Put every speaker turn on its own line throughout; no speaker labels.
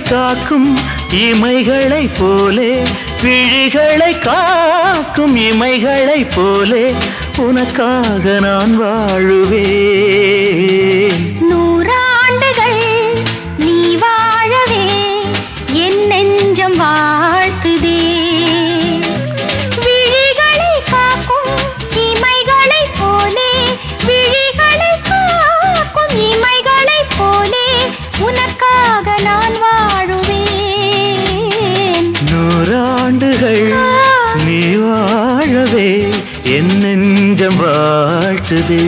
காக்கும் இமைகளைப் போலே, விழிகளை காக்கும் இமைகளைப் போலே உனக்காக நான் வாழுவேன்.
நூறாண்டுகள் நீ வாழவே என் நெஞ்சம் வாழ்த்துதே. விழிகளை காக்கும் இமைகளைப் போலே, விழிகளை காக்கும் இமைகளைப் போலே உனக்காக நான் வாழுவேன்.
நூறாண்டுகள் நீ வாழவே என் நெஞ்சம் வாழ்த்துதே.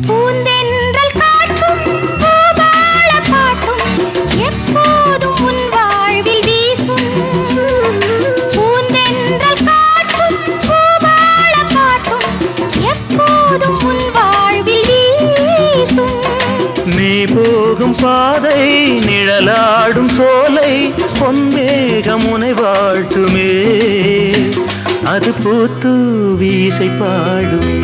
பூந்தென்றல் காற்றும் பூபால பாட்டும் எப்போதும் உன் வாழ்வில் வீசும். பூந்தென்றல் காற்றும் பூபால பாட்டும் எப்போதும் உன் வாழ்வில் வீசும்.
நீ போகும் பாதை நிழலாடும் சோலை, பொன்மேகம் உனை வாழ்த்துமே. அது பூத்து வீசை பாடுமே,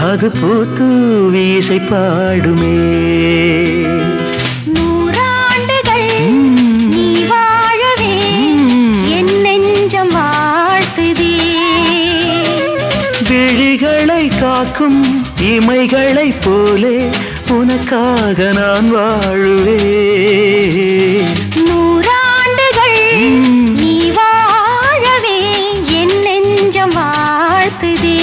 அது பூத்து வீசை பாடுமே.
நூறாண்டுகள் நீ வாழவே என் நெஞ்சம் வாழ்த்துதே.
விழிகளை காக்கும் இமைகளைப் போலே உனக்காக நான் வாழுவேன்.
நூறாண்டுகள் நீ வாழவே என் நெஞ்சம் வாழ்த்துதே.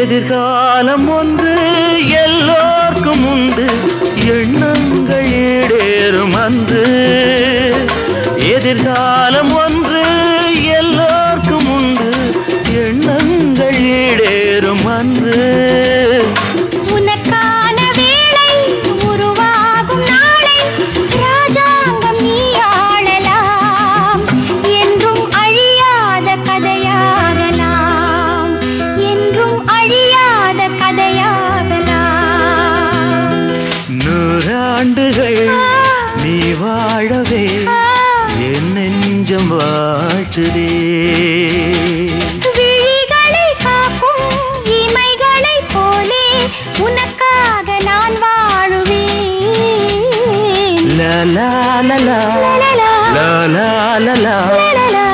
எதிர்காலம் ஒன்று எல்லோர்க்கும் உண்டு, எண்ணங்கள் ஈடேறும் அன்று. எதிர்காலம் ஒன்று எல்லோர்க்கும் உண்டு, எண்ணங்கள் ஈடேறும் அன்று.
உனக்கான வேளை உருவாகும் நாளை ராஜாங்கம் நீ ஆளலாம். என்றும் அழியாத கதையாகலாம், என்றும் அழியாத கதையாகலாம்.
நூறாண்டுகள் நீ வாழவே என் நெஞ்சம் வாழ்த்துதே.
விழிகளை காக்கும் இமைகளைப் போலே உனக்காக நான் வாழுவேன்.
லா லா லா லா
லா லா
லா லா லா லா.